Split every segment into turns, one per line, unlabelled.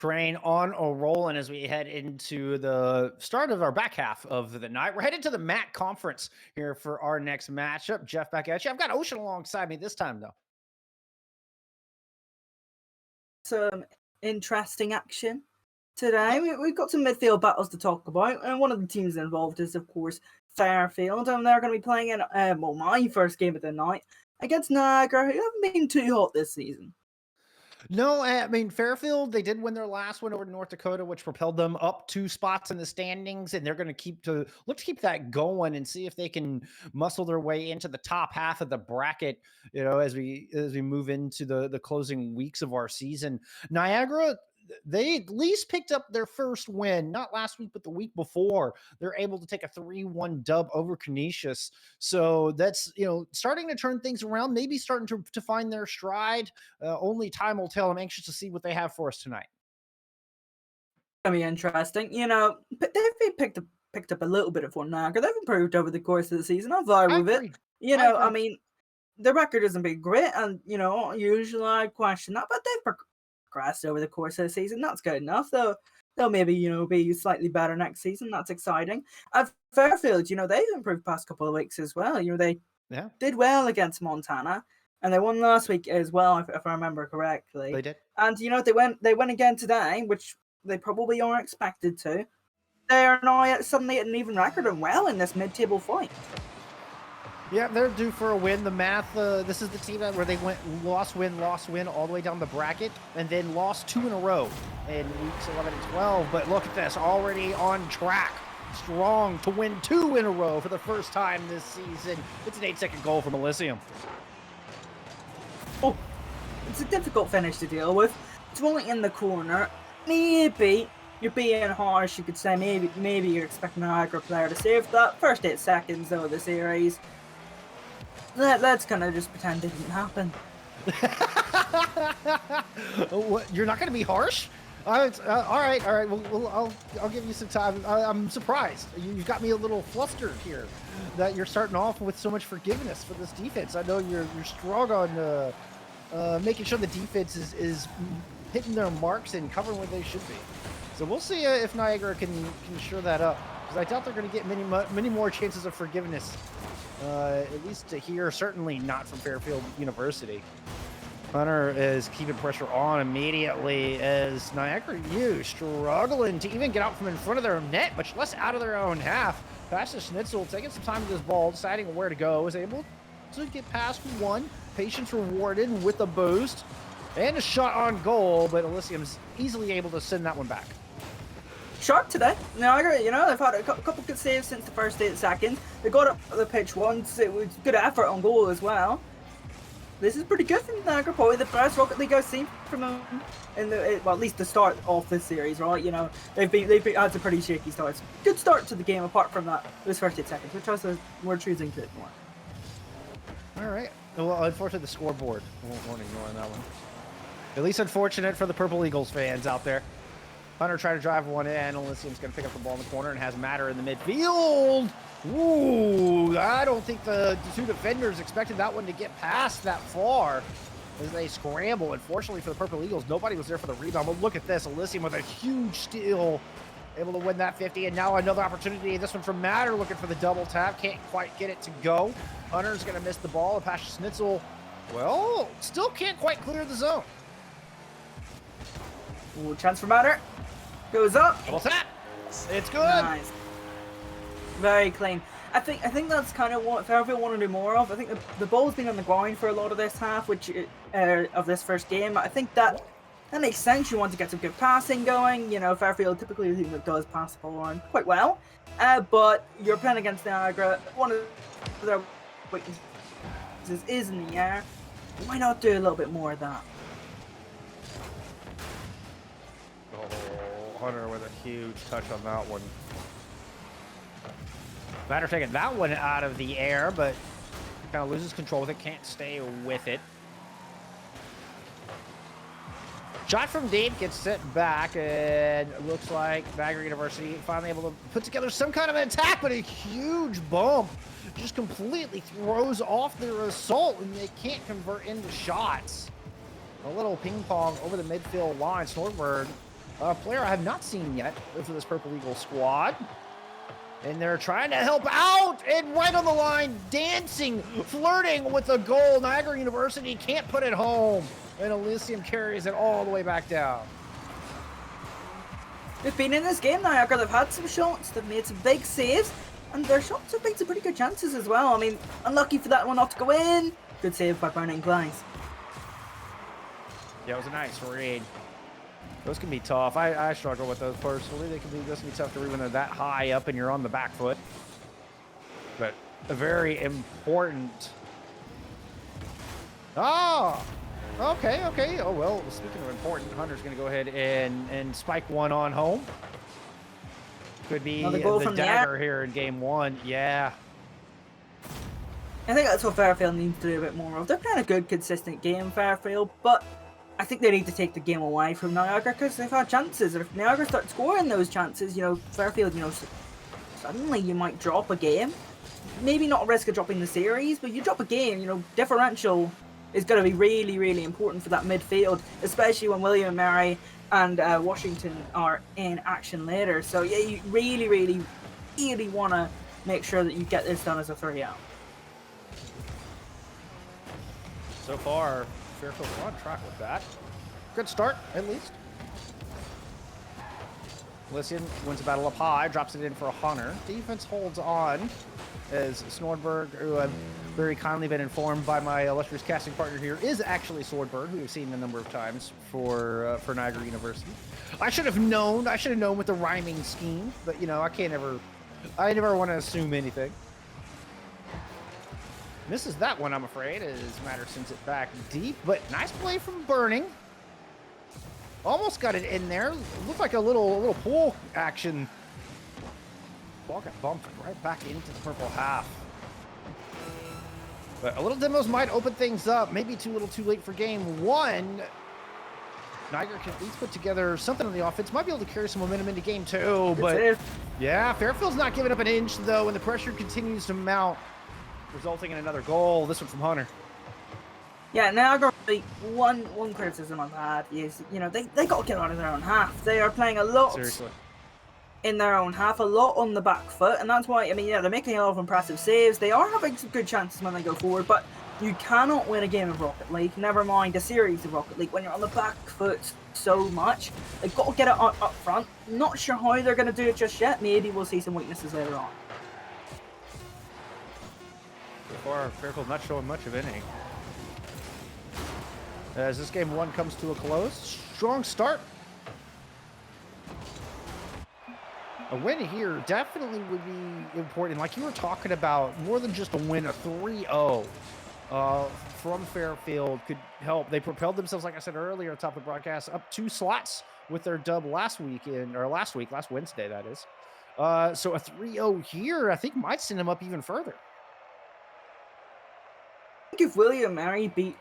Train on a roll, and as we head into the start of our back half of the night, we're headed to the MAC conference here for our next matchup. Jeff, back at you. I've got Ocean alongside me this time, though.
Some interesting action today. We've got some midfield battles to talk about, and one of the teams involved is, of course, Fairfield, and they're going to be playing in my first game of the night against Niagara, who haven't been too hot this season.
No, I mean, Fairfield, they did win their last one over North Dakota, which propelled them up 2 spots in the standings, and they're going to look to keep that going and see if they can muscle their way into the top half of the bracket, as we move into the closing weeks of our season. Niagara, they at least picked up their first win, not last week, but the week before. They're able to take a 3-1 dub over Canisius. So that's, starting to turn things around, maybe starting to find their stride. Only time will tell. I'm anxious to see what they have for us tonight.
Gonna be interesting, but they've picked up a little bit of one Niagara. They've improved over the course of the season. I'm fine with it. I mean, the record hasn't been great, and usually I question that, but they've progressed over the course of the season. That's good enough. They'll maybe be slightly better next season. That's exciting. At Fairfield, they've improved past couple of weeks as well. They did well against Montana, and they won last week as well, if I remember correctly.
They did,
and they went again today, which they probably aren't expected to. They are now suddenly at an even record and well in this mid-table fight.
Yeah, they're due for a win. The math, this is the team where they went lost, win, all the way down the bracket, and then lost 2 in a row in weeks 11 and 12. But look at this, already on track, strong to win 2 in a row for the first time this season. It's an 8-second goal from Elysium.
Oh, it's a difficult finish to deal with. It's only in the corner. Maybe you're being harsh, you could say. Maybe you're expecting a Niagara player to save that. First 8 seconds, though, of the series. Let's kind of just pretend it didn't happen.
What? You're not going to be harsh? All right. Well, I'll give you some time. I'm surprised. You've got me a little flustered here that you're starting off with so much forgiveness for this defense. I know you're strong on making sure the defense is hitting their marks and covering where they should be. So we'll see if Niagara can shore that up, because I doubt they're going to get many more chances of forgiveness. At least to hear, certainly not from Fairfield University. Hunter is keeping pressure on immediately as Niagara U struggling to even get out from in front of their net, much less out of their own half. Pass to Schnitzel, taking some time with this ball, deciding where to go, is able to get past one. Patience rewarded with a boost and a shot on goal, but Elysium's easily able to send that one back.
Sharp today. Niagara, they've had a couple good saves since the first 8 seconds. They got up the pitch once. It was good effort on goal as well. This is pretty good from Niagara. Probably the first Rocket League I've seen from them at least the start of this series, right? They've had some pretty shaky starts. Good start to the game apart from those first 8 seconds, which we're choosing to ignore.
All right. Well, unfortunately, the scoreboard won't ignore that one. At least unfortunate for the Purple Eagles fans out there. Hunter tried to drive one in. Elysium's going to pick up the ball in the corner and has Matter in the midfield. Ooh, I don't think the 2 defenders expected that one to get past that far as they scramble. Unfortunately for the Purple Eagles, nobody was there for the rebound. But look at this. Elysium with a huge steal, able to win that 50. And now another opportunity. This one from Matter, looking for the double tap. Can't quite get it to go. Hunter's going to miss the ball. And Pasha Schnitzel, well, still can't quite clear the zone.
Ooh, chance for Matter. Goes up.
Double tap. It's good.
Nice. Very clean. I think that's kind of what Fairfield want to do more of. I think the ball's been on the ground for a lot of this half, of this first game. I think that makes sense. You want to get some good passing going. Fairfield typically a team that does pass the ball around quite well. But you're playing against Niagara. One of their weaknesses is in the air. Why not do a little bit more of that?
Hunter with a huge touch on that one. Matter taking that one out of the air, but kind of loses control with it, can't stay with it. Shot from deep, gets sent back, and it looks like Niagara University finally able to put together some kind of an attack, but a huge bump just completely throws off their assault, and they can't convert into shots. A little ping pong over the midfield line. Snortberg a player I have not seen yet for this Purple Eagle squad. And they're trying to help out, and right on the line, dancing, flirting with the goal. Niagara University can't put it home, and Elysium carries it all the way back down.
They've been in this game, Niagara. They've had some shots, they've made some big saves, and their shots have made some pretty good chances as well. I mean, unlucky for that one not to go in. Good save by Burning Glass.
Yeah, it was a nice read. Those can be tough. I struggle with those personally. Those can be tough to read when they're that high up and you're on the back foot. But a very important. Oh, okay. Oh well. Speaking of important, Hunter's going to go ahead and spike one on home. Could be the dagger here in game one. Yeah.
I think that's what Fairfield needs to do a bit more of. They're playing a good, consistent game, Fairfield, but I think they need to take the game away from Niagara because they've had chances. And if Niagara start scoring those chances, you know, Fairfield, you know, suddenly you might drop a game. Maybe not a risk of dropping the series, but you drop a game, you know, differential is going to be really, really important for that midfield, especially when William & Mary and Washington are in action later. So, yeah, you really, really, really want to make sure that you get this done as a 3-out.
So far, Fairfield's on track with that. Good start, at least. Elysium wins the battle up high, drops it in for a Hunter. Defense holds on as Swordberg, who I've very kindly been informed by my illustrious casting partner here, is actually Swordberg, who we've seen a number of times for Niagara University. I should have known with the rhyming scheme, but you know, I never want to assume anything. Misses that one, I'm afraid, as Matter sends it back deep, but nice play from Burning. Almost got it in there. Looked like a little pool action. Ball got bumped right back into the purple half. But a little demos might open things up. Maybe too little too late for game one. Niagara can at least put together something on the offense. Might be able to carry some momentum into game two, but yeah, Fairfield's not giving up an inch, though, and the pressure continues to mount, resulting in another goal. This one from Hunter.
Yeah, Niagara, one criticism on that is, you know, they got to get out of their own half. They are playing a lot in their own half, a lot on the back foot, and that's why, I mean, yeah, they're making a lot of impressive saves. They are having some good chances when they go forward, but you cannot win a game of Rocket League, never mind a series of Rocket League, when you're on the back foot so much. They've got to get it up front. Not sure how they're going to do it just yet. Maybe we'll see some weaknesses later on.
So far, Fairfield not showing much of anything. As this game one comes to a close, strong start. A win here definitely would be important. Like you were talking about, more than just a win, a 3-0 from Fairfield could help. They propelled themselves, like I said earlier, on top of the broadcast, up 2 slots with their dub last Wednesday, that is. So a 3-0 here, I think, might send them up even further.
I think if William & Mary beat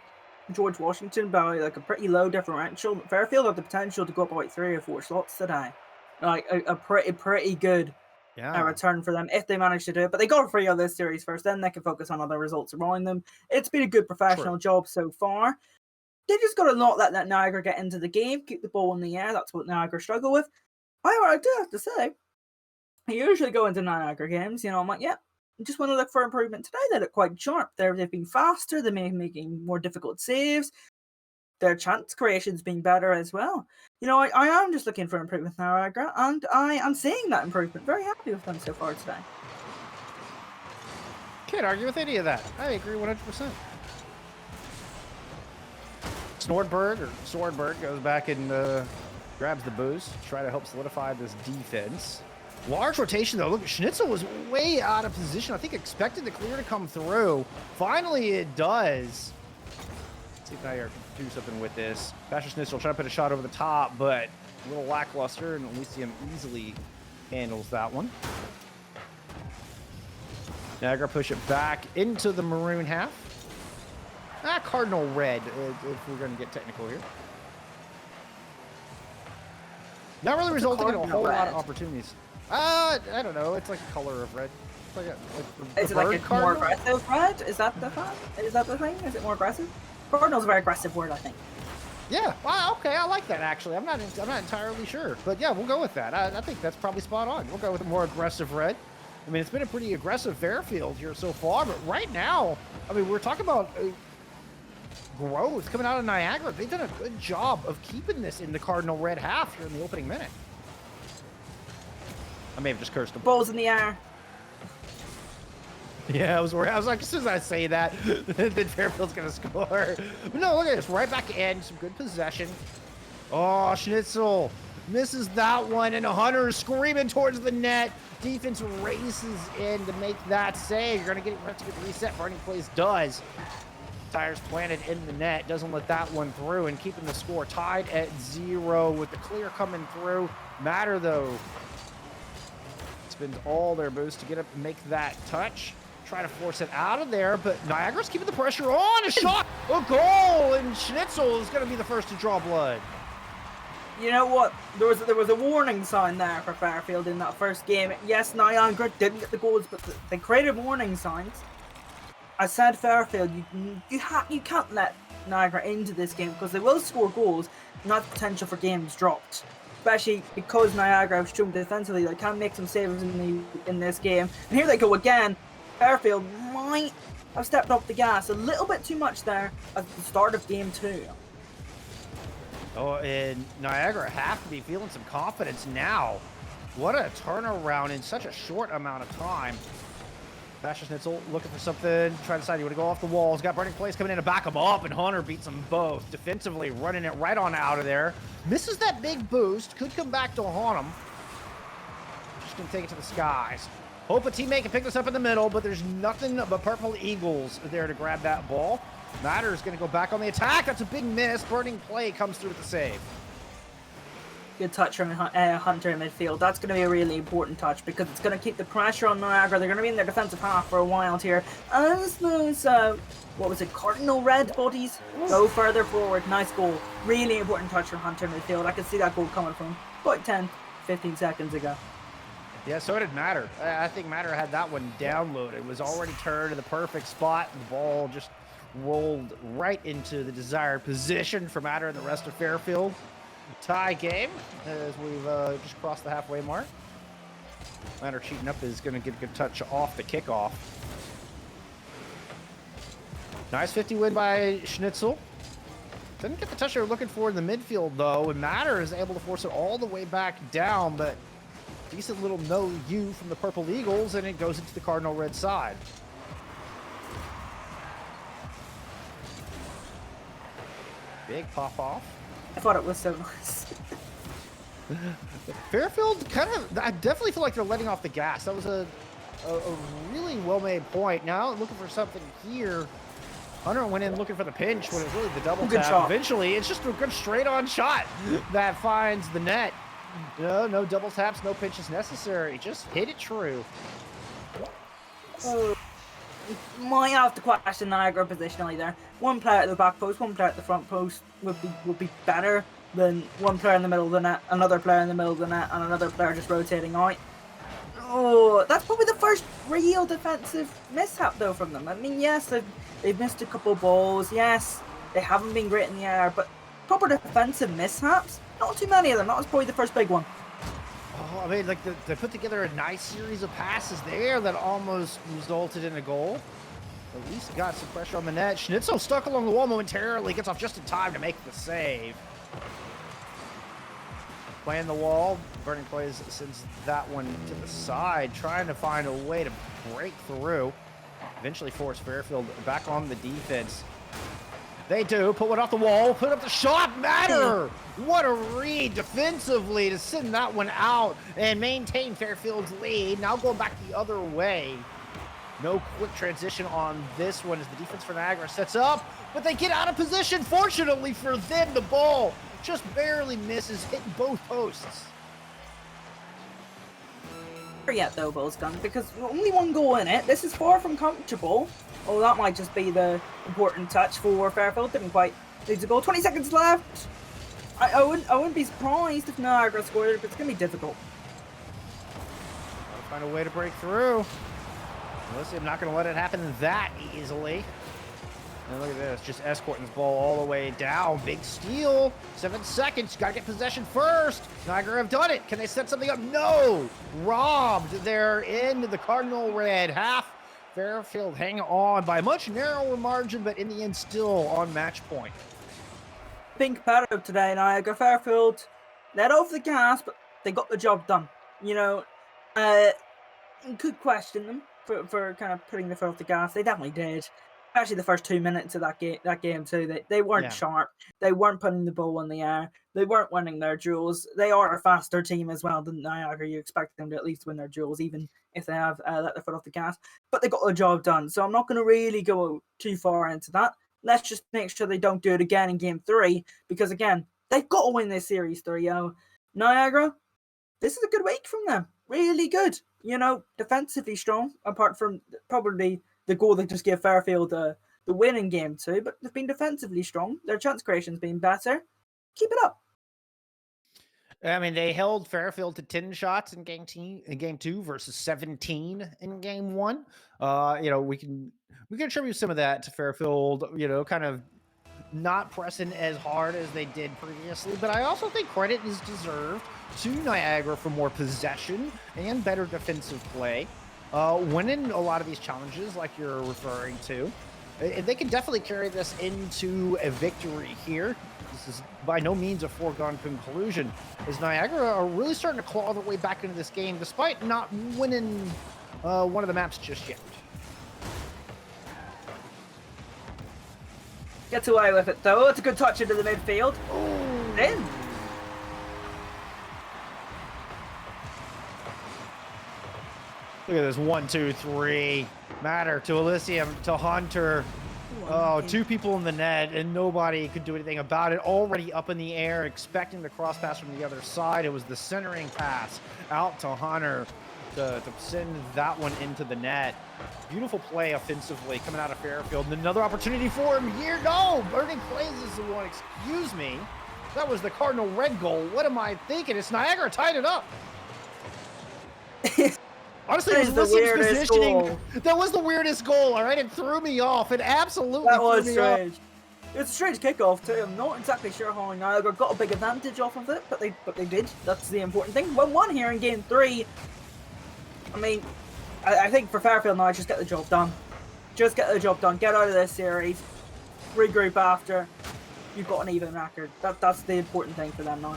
George Washington by like a pretty low differential, Fairfield had the potential to go up by like 3 or 4 slots today. Like a pretty good return for them if they manage to do it. But they got a 3-0 this series first, then they can focus on other results around them. It's been a good professional job so far. They just got to not let that Niagara get into the game, keep the ball in the air. That's what Niagara struggle with. However, I do have to say, I usually go into Niagara games, you know, I'm like, yeah, I just want to look for improvement today. They look quite sharp. They've been faster. They're making more difficult saves. Their chance creation's been better as well. You know, I am just looking for improvement now, Niagara, and I am seeing that improvement. Very happy with them so far today.
Can't argue with any of that. I agree 100%. Swordberg goes back and grabs the boost, try to help solidify this defense. Large rotation, though. Look, Schnitzel was way out of position. I think expected the clear to come through. Finally, it does. Let's see if Niagara can do something with this. Pastor Schnitzel trying to put a shot over the top, but a little lackluster, and Elysium easily handles that one. Niagara push it back into the maroon half. Cardinal red, if we're going to get technical here. Not really resulting in a whole lot of opportunities. I don't know. It's like a color of red. It's like
a more aggressive red? Is that the thing? Is it more aggressive? Cardinal's a very aggressive word, I think.
Yeah, okay, I like that actually. I'm not entirely sure, but yeah, we'll go with that. I think that's probably spot on. We'll go with a more aggressive red. I mean, it's been a pretty aggressive Fairfield here so far, but right now, I mean, we're talking about growth coming out of Niagara. They've done a good job of keeping this in the Cardinal red half here in the opening minute. I may have just cursed him.
Balls in the air.
Yeah, I was worried. I was like, as soon as I say that, then Fairfield's going to score. But no, look at this. Right back in. Some good possession. Oh, Schnitzel misses that one, and Hunter is screaming towards the net. Defense races in to make that save. You're going to have to get reset. Burning Plays does. Tires planted in the net. Doesn't let that one through, and keeping the score tied at 0 with the clear coming through. Matter, though, spends all their boost to get up and make that touch. Try to force it out of there, but Niagara's keeping the pressure on. A shot, a goal, and Schnitzel is going to be the first to draw blood.
You know what? There was a warning sign there for Fairfield in that first game. Yes, Niagara didn't get the goals, but they created warning signs. I said Fairfield, you can't let Niagara into this game because they will score goals, and that's potential for games dropped. Especially because Niagara have shown defensively they can make some saves in this game. And here they go again. Fairfield might have stepped up the gas a little bit too much there at the start of game 2.
Oh, and Niagara have to be feeling some confidence now. What a turnaround in such a short amount of time. Basher Schnitzel looking for something, trying to decide you want to go off the walls. Got Burning Place coming in to back him up, and Hunter beats them both. Defensively running it right on out of there. Misses that big boost. Could come back to haunt him. Just going to take it to the skies. Hope a teammate can pick this up in the middle, but there's nothing but Purple Eagles there to grab that ball. Matter is going to go back on the attack. That's a big miss. Burning Play comes through with the save.
Good touch from Hunter in midfield. That's going to be a really important touch because it's going to keep the pressure on Niagara. They're going to be in their defensive half for a while here. As those, what was it, Cardinal red bodies go further forward. Nice goal. Really important touch from Hunter in midfield. I could see that goal coming from about 10, 15 seconds ago.
Yeah, so did Matter. I think Matter had that one downloaded. It was already turned to the perfect spot. The ball just rolled right into the desired position for Matter and the rest of Fairfield. Tie game as we've just crossed the halfway mark. Matter cheating up is going to get a good touch off the kickoff. Nice 50 win by Schnitzel. Didn't get the touch they were looking for in the midfield, though, and Matter is able to force it all the way back down, but decent little no-you from the Purple Eagles, and it goes into the Cardinal red side. Big pop-off.
I thought it was so nice.
Fairfield I definitely feel like they're letting off the gas. That was a really well-made point. Now looking for something here. Hunter went in looking for the pinch when it was really the double tap.
Shot.
Eventually, it's just a good straight-on shot that finds the net. No double taps, no pinches necessary. Just hit it true.
Might have to question Niagara positionally there. One player at the back post, one player at the front post would be better than one player in the middle of the net, another player in the middle of the net, and another player just rotating out. Oh, that's probably the first real defensive mishap though from them. I mean, yes, they've missed a couple balls. Yes, they haven't been great in the air, but proper defensive mishaps, not too many of them. That was probably the first big one.
Oh, I mean, like they put together a nice series of passes there that almost resulted in a goal. At least got some pressure on the net. Schnitzel stuck along the wall momentarily, gets off just in time to make the save. Playing the wall, Burning Plays sends that one to the side, trying to find a way to break through. Eventually force Fairfield back on the defense. They do, put one off the wall, put up the shot, Matter! What a read defensively to send that one out and maintain Fairfield's lead. Now going back the other way. No quick transition on this one as the defense for Niagara sets up, but they get out of position. Fortunately for them, the ball just barely misses, hitting both posts.
Yet though, Bull's gun, because only one goal in it. This is far from comfortable. Oh, that might just be the important touch for Fairfield. Didn't quite need to go. 20 seconds left. I wouldn't be surprised if Niagara scored it, but it's gonna be difficult.
Gotta find a way to break through. Listen, I'm not gonna let it happen that easily. And look at this, just escorting this ball all the way down. Big steal, 7 seconds, gotta get possession first. Niagara have done it. Can they set something up? No, robbed. They're in the Cardinal red half. Fairfield hang on by a much narrower margin, but in the end still on match point.
Being competitive today, Niagara. Fairfield let off the gas, but they got the job done. You know, could question them for kind of putting the foot off the gas. They definitely did. Actually, the first 2 minutes of that game too, they weren't sharp. They weren't putting the ball in the air. They weren't winning their duels. They are a faster team as well than Niagara. You expect them to at least win their duels, even if they have let their foot off the gas. But they got the job done. So I'm not going to really go too far into that. Let's just make sure they don't do it again in game 3, because again, they've got to win this series 3-0. Niagara, this is a good week from them. Really good. You know, defensively strong, apart from probably the goal they just gave Fairfield the win in game 2, but they've been defensively strong. Their chance creation's been better. Keep it up.
I mean, they held Fairfield to 10 shots in game 2 versus 17 in game 1. You know, we can attribute some of that to Fairfield, you know, kind of not pressing as hard as they did previously, but I also think credit is deserved to Niagara for more possession and better defensive play. Winning a lot of these challenges like you're referring to, they can definitely carry this into a victory here. This is by no means a foregone conclusion, as Niagara are really starting to claw their way back into this game despite not winning one of the maps just yet.
Gets away with it though. It's a good touch into the midfield. In.
Look at this 1, 2, 3. Matter to Elysium to Hunter. Oh, 2 people in the net, and nobody could do anything about it. Already up in the air, expecting the cross pass from the other side. It was the centering pass out to Hunter to send that one into the net. Beautiful play offensively coming out of Fairfield. And another opportunity for him here. No, Burning Plays is the one. Excuse me. That was the Cardinal red goal. What am I thinking? It's Niagara tied it up. Honestly, it was Elysium's positioning. Goal. That was the weirdest goal, all right? It threw me off. It absolutely threw me
strange.
off.
It's a strange kickoff too. I'm not exactly sure how Niagara got a big advantage off of it, but they did. That's the important thing. 1-1 here in game 3. I mean, I think for Fairfield now, just get the job done. Just get the job done. Get out of this series. Regroup after. You've got an even record. That's the important thing for them now.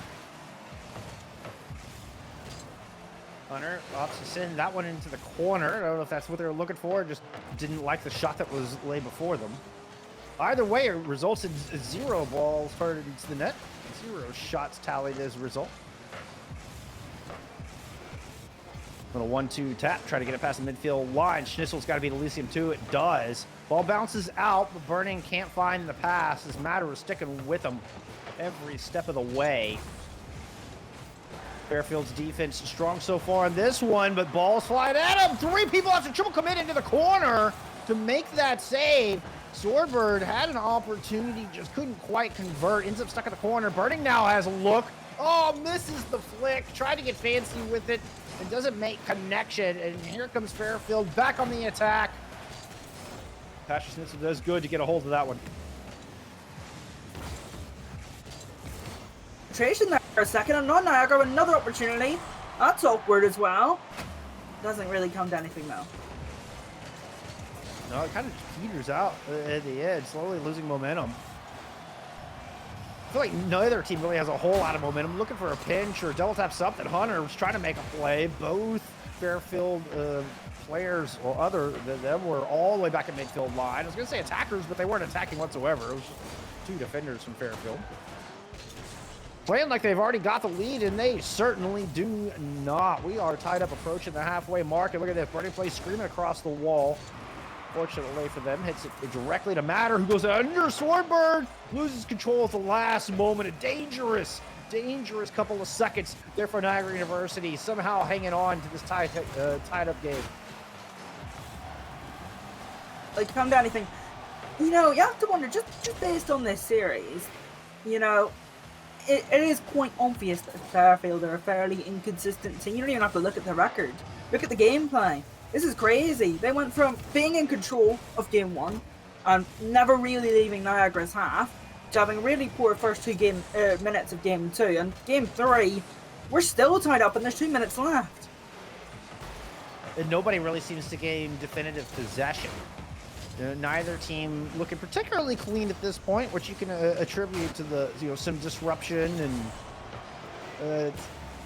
Hunter opts to send that one into the corner. I don't know if that's what they were looking for. Just didn't like the shot that was laid before them. Either way, it results in 0 balls started into the net. 0 shots tallied as a result. Little 1-2 tap, try to get it past the midfield line. Schnitzel's got to beat Elysium too. It does. Ball bounces out, but Burning can't find the pass. This Matter is sticking with him every step of the way. Fairfield's defense is strong so far in this one, but balls flying at him. 3 people after triple commit into the corner to make that save. Swordbird had an opportunity, just couldn't quite convert. Ends up stuck in the corner. Burning now has a look. Oh, misses the flick. Tried to get fancy with it. It doesn't make connection, and here comes Fairfield back on the attack. Pasha Schnitzel does good to get a hold of that one.
Concentration there for a second, and on Niagara with another opportunity. That's awkward as well. Doesn't really come to anything though.
No, it kind of peters out at the end, slowly losing momentum. I feel like neither team really has a whole lot of momentum. Looking for a pinch or double tap something. Hunter was trying to make a play. Both Fairfield players or other than them were all the way back at midfield line. I was going to say attackers, but they weren't attacking whatsoever. It was just 2 defenders from Fairfield. Playing like they've already got the lead, and they certainly do not. We are tied up approaching the halfway mark, and look at this. Burning Play screaming across the wall. Fortunately for them, hits it directly to Matter, who goes under. Swordbird loses control at the last moment. A dangerous couple of seconds there for Niagara University, somehow hanging on to this tied up game.
Like, come to anything, you know, you have to wonder, just based on this series, you know, it is quite obvious that Fairfield are a fairly inconsistent team. You don't even have to look at the record. Look at the gameplay. This is crazy. They went from being in control of game 1 and never really leaving Niagara's half, to having a really poor first 2 minutes of game 2. And game 3, we're still tied up and there's 2 minutes left.
And nobody really seems to gain definitive possession. Neither team looking particularly clean at this point, which you can attribute to the some disruption and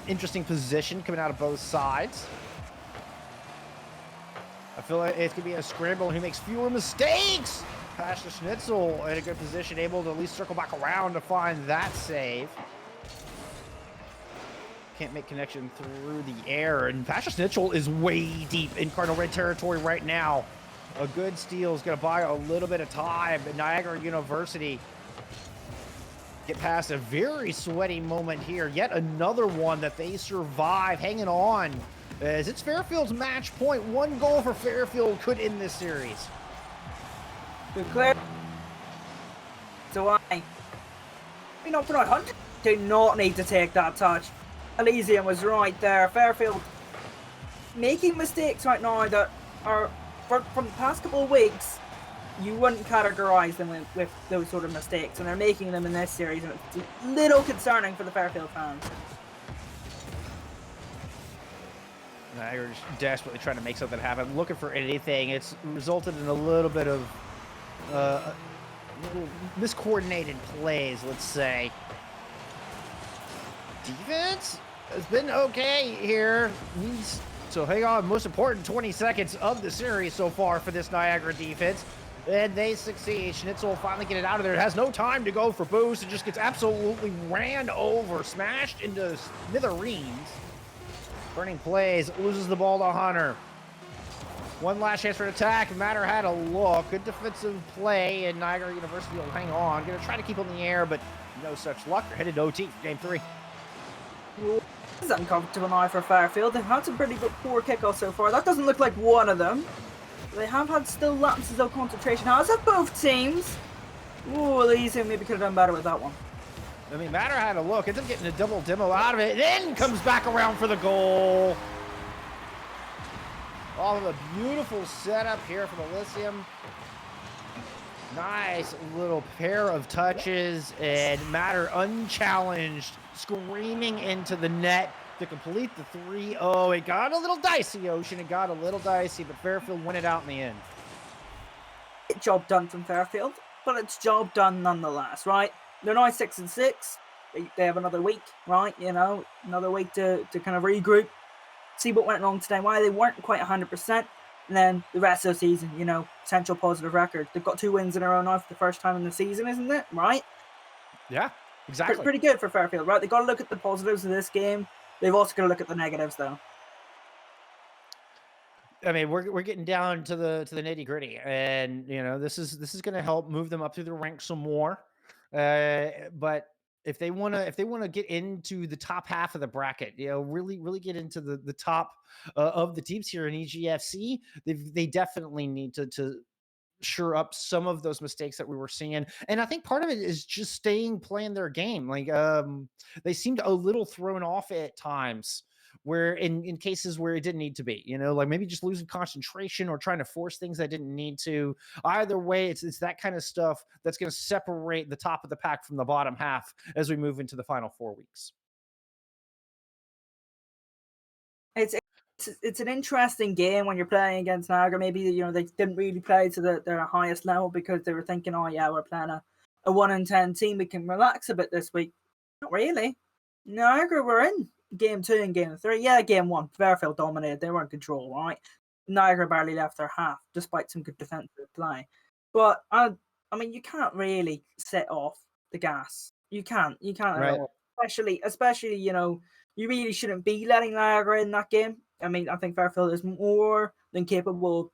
interesting position coming out of both sides. I feel like it's gonna be a scramble, and he makes fewer mistakes. Pass to Schnitzel in a good position, able to at least circle back around to find that save. Can't make connection through the air, and Pasha Schnitzel is way deep in Cardinal Red territory right now. A good steal is going to buy a little bit of time, but Niagara University get past a very sweaty moment here. Yet another one that they survive, hanging on, as it's Fairfield's match point. 1 goal for Fairfield could end this series.
Good clear. So I for not Hunter do not need to take that touch. Elysium was right there. Fairfield making mistakes right now that are from the past couple of weeks. You wouldn't categorize them with those sort of mistakes, and they're making them in this series, and it's a little concerning for the Fairfield fans.
They're desperately trying to make something happen, looking for anything. It's resulted in a little bit of little miscoordinated plays, let's say. Defense has been okay here. So hang on, most important 20 seconds of the series so far for this Niagara defense. And they succeed. Schnitzel will finally get it out of there. It has no time to go for boost. It just gets absolutely ran over, smashed into smithereens. Burning plays, loses the ball to Hunter. One last chance for an attack. Matter had a look. Good defensive play, and Niagara University will hang on. Gonna try to keep it in the air, but no such luck. They're headed to OT for game 3.
This is uncomfortable now for Fairfield. They've had some pretty good poor kickoffs so far. That doesn't look like one of them. They have had still lapses of concentration. As have both teams. Ooh, Elysium maybe could have done better with that one.
I mean, Matter had a look. Ends up getting a double demo out of it. Then comes back around for the goal. All of a beautiful setup here from Elysium. Nice little pair of touches, and Matter unchallenged, screaming into the net to complete the 3-0. It got a little dicey, Ocean. It got a little dicey, but Fairfield won it out in the end.
Job done from Fairfield, but it's job done nonetheless, right? They're now 6-6. They have another week, right? Another week to kind of regroup, see what went wrong today, why they weren't quite 100%. And then the rest of the season, potential positive record. They've got 2 wins in a row now for the first time in the season, isn't it? Right?
Yeah, exactly.
Pretty good for Fairfield, right? They've got to look at the positives of this game. They've also got to look at the negatives, though.
I mean, we're getting down to the nitty gritty, and this is going to help move them up through the ranks some more. But if they want to get into the top half of the bracket, really get into the top of the teams here in EGFC, they definitely need to shore up some of those mistakes that we were seeing. And I think part of it is just playing their game. Like they seemed a little thrown off at times, where in cases where it didn't need to be, like maybe just losing concentration or trying to force things that didn't need to. Either way, it's that kind of stuff that's going to separate the top of the pack from the bottom half as we move into the final 4 weeks.
It's an interesting game when you're playing against Niagara. Maybe they didn't really play to their highest level because they were thinking, oh yeah, we're playing a 1-10 team. We can relax a bit this week. Not really. Niagara were in game 2 and game 3. Yeah, game 1, Fairfield dominated. They were in control, right? Niagara barely left their half, despite some good defensive play. But I mean, you can't really set off the gas. You can't
Right.
at all. Especially, you really shouldn't be letting Niagara in that game. I mean, I think Fairfield is more than capable,